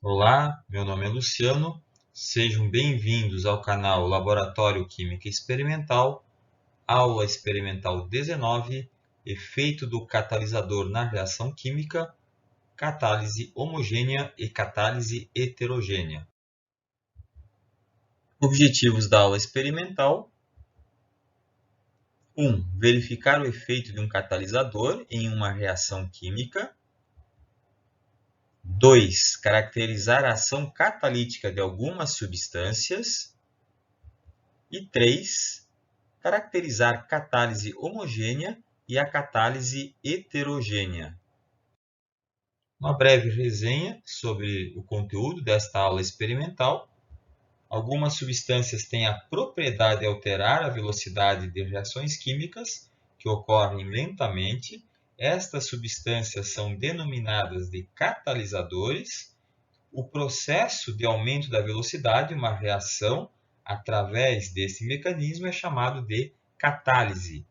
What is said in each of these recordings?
Olá, meu nome é Luciano. Sejam bem-vindos ao canal Laboratório Química Experimental, aula experimental 19, efeito do catalisador na reação química, catálise homogênea e catálise heterogênea. Objetivos da aula experimental: 1. Verificar o efeito de um catalisador em uma reação química. 2. Caracterizar a ação catalítica de algumas substâncias. E 3. Caracterizar catálise homogênea e a catálise heterogênea. Uma breve resenha sobre o conteúdo desta aula experimental. Algumas substâncias têm a propriedade de alterar a velocidade de reações químicas, que ocorrem lentamente. Estas substâncias são denominadas de catalisadores. O processo de aumento da velocidade de uma reação através desse mecanismo é chamado de catálise.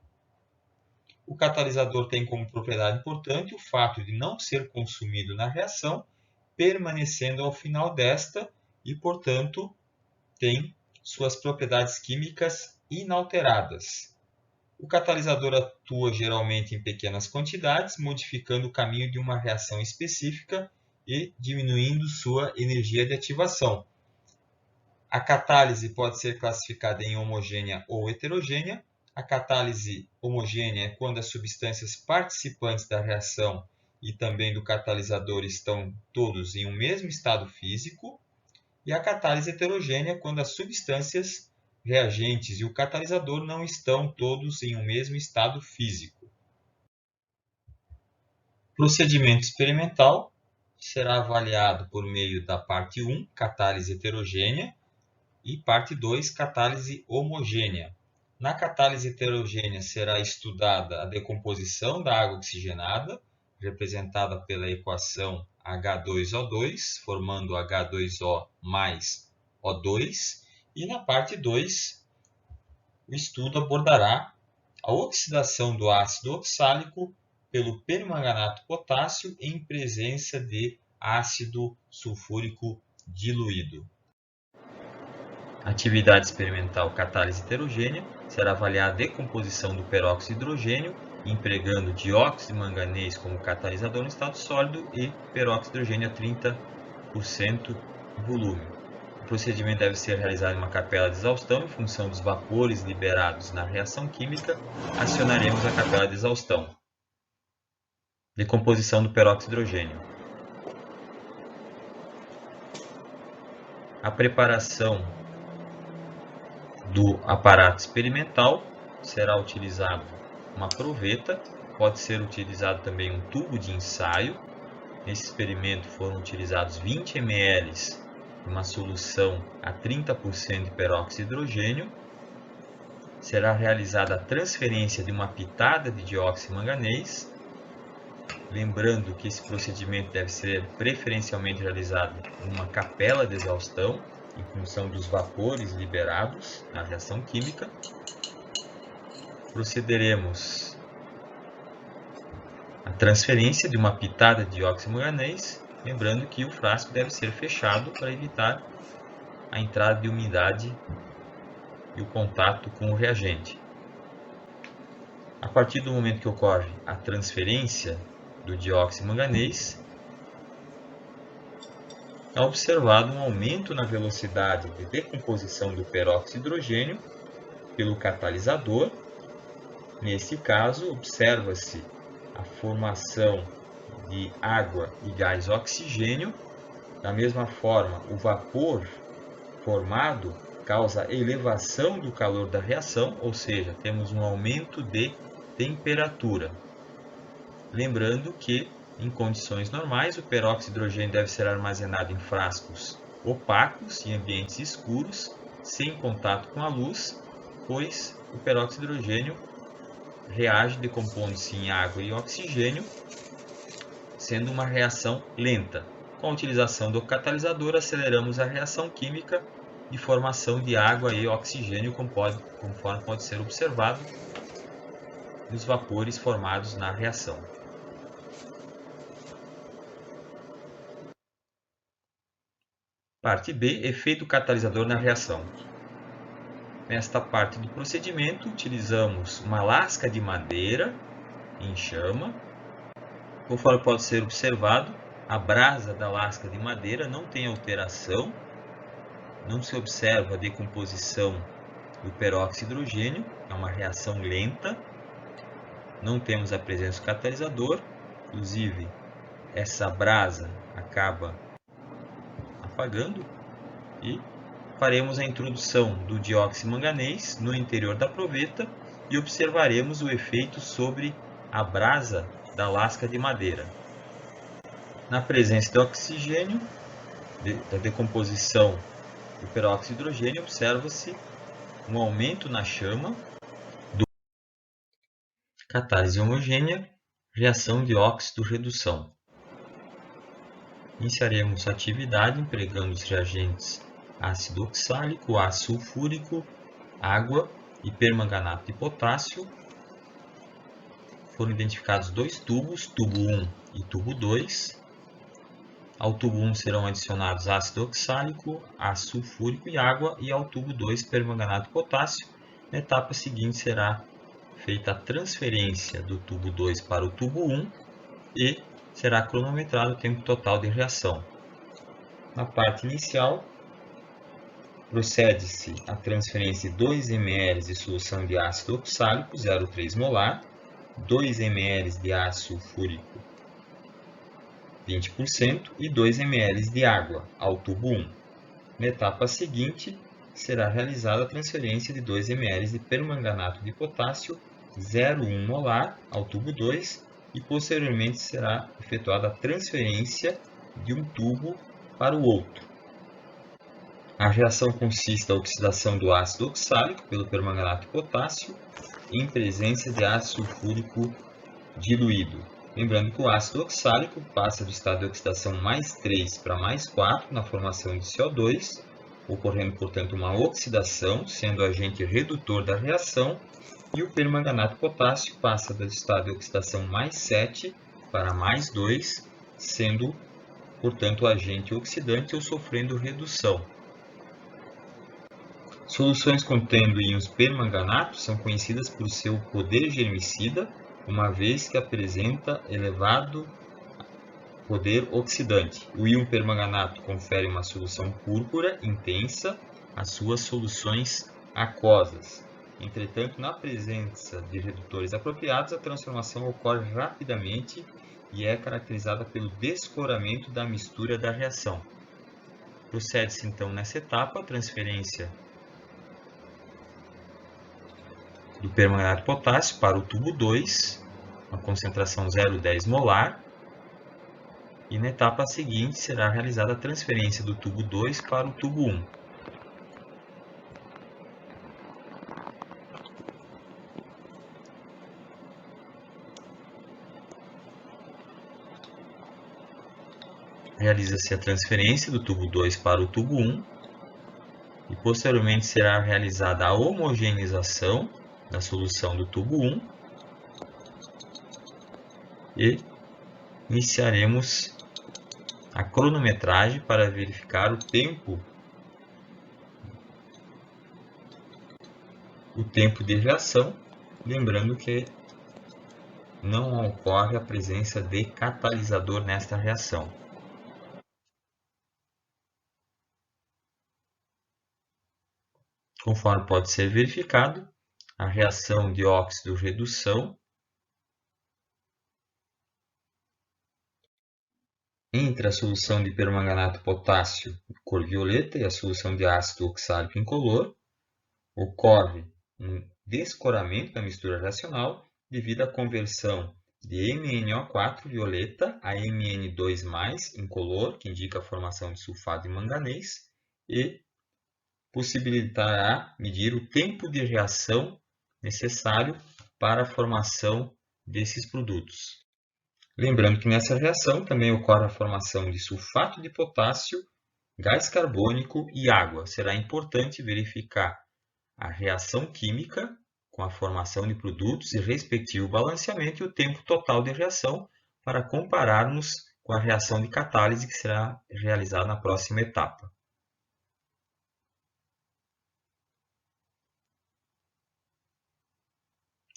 O catalisador tem como propriedade importante o fato de não ser consumido na reação, permanecendo ao final desta e, portanto, tem suas propriedades químicas inalteradas. O catalisador atua geralmente em pequenas quantidades, modificando o caminho de uma reação específica e diminuindo sua energia de ativação. A catálise pode ser classificada em homogênea ou heterogênea. A catálise homogênea é quando as substâncias participantes da reação e também do catalisador estão todos em um mesmo estado físico. E a catálise heterogênea é quando as substâncias reagentes e o catalisador não estão todos em um mesmo estado físico. Procedimento experimental será avaliado por meio da parte 1, catálise heterogênea, e parte 2, catálise homogênea. Na catálise heterogênea será estudada a decomposição da água oxigenada, representada pela equação H2O2, formando H2O mais O2. E na parte 2, o estudo abordará a oxidação do ácido oxálico pelo permanganato potássio em presença de ácido sulfúrico diluído. Atividade experimental catálise heterogênea será avaliar a decomposição do peróxido de hidrogênio, empregando dióxido de manganês como catalisador no estado sólido e peróxido de hidrogênio a 30% volume. O procedimento deve ser realizado em uma capela de exaustão em função dos vapores liberados na reação química. Acionaremos a capela de exaustão. Decomposição do peróxido de hidrogênio. A preparação do aparato experimental será utilizado uma proveta, pode ser utilizado também um tubo de ensaio. Nesse experimento foram utilizados 20 ml de uma solução a 30% de peróxido de hidrogênio. Será realizada a transferência de uma pitada de dióxido de manganês. Lembrando que esse procedimento deve ser preferencialmente realizado em uma capela de exaustão, em função dos vapores liberados na reação química. Procederemos à transferência de uma pitada de dióxido de manganês, lembrando que o frasco deve ser fechado para evitar a entrada de umidade e o contato com o reagente. A partir do momento que ocorre a transferência do dióxido de manganês, é observado um aumento na velocidade de decomposição do peróxido de hidrogênio pelo catalisador. Nesse caso, observa-se a formação de água e gás oxigênio. Da mesma forma, o vapor formado causa elevação do calor da reação, ou seja, temos um aumento de temperatura. Lembrando que, em condições normais, o peróxido de hidrogênio deve ser armazenado em frascos opacos, em ambientes escuros, sem contato com a luz, pois o peróxido de hidrogênio reage decompondo-se em água e oxigênio, sendo uma reação lenta. Com a utilização do catalisador, aceleramos a reação química de formação de água e oxigênio, conforme pode ser observado nos vapores formados na reação. Parte B, efeito catalisador na reação. Nesta parte do procedimento, utilizamos uma lasca de madeira em chama. Conforme pode ser observado, a brasa da lasca de madeira não tem alteração, não se observa a decomposição do peróxido de hidrogênio, é uma reação lenta, não temos a presença do catalisador, inclusive essa brasa acaba apagando e faremos a introdução do dióxido de manganês no interior da proveta e observaremos o efeito sobre a brasa da lasca de madeira. Na presença de oxigênio, da decomposição do peróxido de hidrogênio, observa-se um aumento na chama do catálise homogênea, reação de óxido-redução. Iniciaremos a atividade empregando os reagentes ácido oxálico, ácido sulfúrico, água e permanganato de potássio. Foram identificados dois tubos, tubo 1 e tubo 2. Ao tubo 1 serão adicionados ácido oxálico, ácido sulfúrico e água, e ao tubo 2 permanganato de potássio. Na etapa seguinte será feita a transferência do tubo 2 para o tubo 1 e será cronometrado o tempo total de reação. Na parte inicial, procede-se a transferência de 2 ml de solução de ácido oxálico, 0,3 molar, 2 ml de ácido sulfúrico, 20%, e 2 ml de água ao tubo 1. Na etapa seguinte, será realizada a transferência de 2 ml de permanganato de potássio, 0,1 molar, ao tubo 2, e posteriormente será efetuada a transferência de um tubo para o outro. A reação consiste da oxidação do ácido oxálico pelo permanganato de potássio em presença de ácido sulfúrico diluído. Lembrando que o ácido oxálico passa do estado de oxidação mais 3 para mais 4 na formação de CO2, ocorrendo, portanto, uma oxidação, sendo agente redutor da reação, e o permanganato de potássio passa do estado de oxidação mais 7 para mais 2, sendo, portanto, agente oxidante ou sofrendo redução. Soluções contendo íons permanganato são conhecidas por seu poder germicida, uma vez que apresenta elevado poder oxidante. O íon permanganato confere uma solução púrpura intensa às suas soluções aquosas. Entretanto, na presença de redutores apropriados, a transformação ocorre rapidamente e é caracterizada pelo descoramento da mistura da reação. Procede-se então nessa etapa a transferência do permanganato de potássio para o tubo 2, uma concentração 0,10 molar, e na etapa seguinte será realizada a transferência do tubo 2 para o tubo 1. Realiza-se a transferência do tubo 2 para o tubo 1 e posteriormente será realizada a homogeneização da solução do tubo 1 e iniciaremos a cronometragem para verificar o tempo de reação, lembrando que não ocorre a presença de catalisador nesta reação. Conforme pode ser verificado, a reação de óxido-redução entre a solução de permanganato potássio cor violeta e a solução de ácido oxálico incolor ocorre um descoramento da mistura reacional devido à conversão de MnO4 violeta a Mn2+, incolor, que indica a formação de sulfato de manganês, e possibilitará medir o tempo de reação necessário para a formação desses produtos. Lembrando que nessa reação também ocorre a formação de sulfato de potássio, gás carbônico e água. Será importante verificar a reação química com a formação de produtos e respectivo balanceamento e o tempo total de reação para compararmos com a reação de catálise que será realizada na próxima etapa.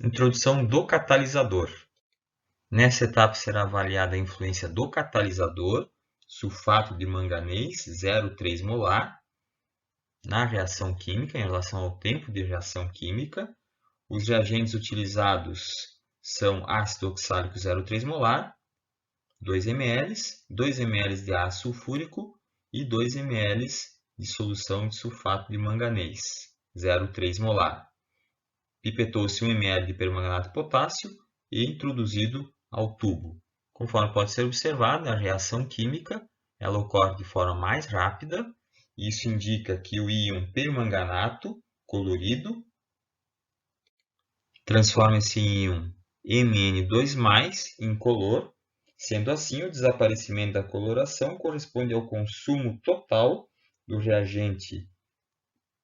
Introdução do catalisador. Nessa etapa será avaliada a influência do catalisador, sulfato de manganês, 0,3 molar, na reação química, em relação ao tempo de reação química. Os reagentes utilizados são ácido oxálico 0,3 molar, 2 ml, 2 ml de ácido sulfúrico e 2 ml de solução de sulfato de manganês, 0,3 molar. Pipetou-se 1 ml de permanganato de potássio e introduzido ao tubo. Conforme pode ser observado, a reação química ela ocorre de forma mais rápida. Isso indica que o íon permanganato colorido transforma esse íon Mn2+ incolor. Sendo assim, o desaparecimento da coloração corresponde ao consumo total do reagente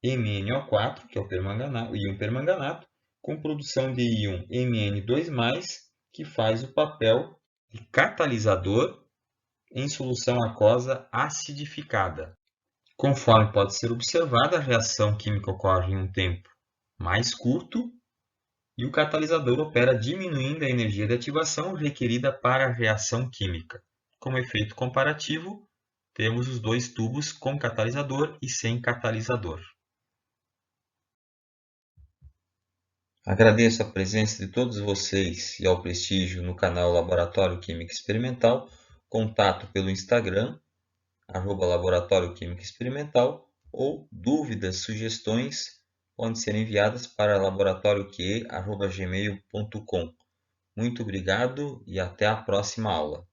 MnO4, que é o íon permanganato, com produção de íon Mn2+, que faz o papel de catalisador em solução aquosa acidificada. Conforme pode ser observado, a reação química ocorre em um tempo mais curto e o catalisador opera diminuindo a energia de ativação requerida para a reação química. Como efeito comparativo, temos os dois tubos com catalisador e sem catalisador. Agradeço a presença de todos vocês e ao prestígio no canal Laboratório Química Experimental. Contato pelo Instagram, @Laboratório Química Experimental, ou dúvidas, sugestões podem ser enviadas para laboratorioque@gmail.com. Muito obrigado e até a próxima aula.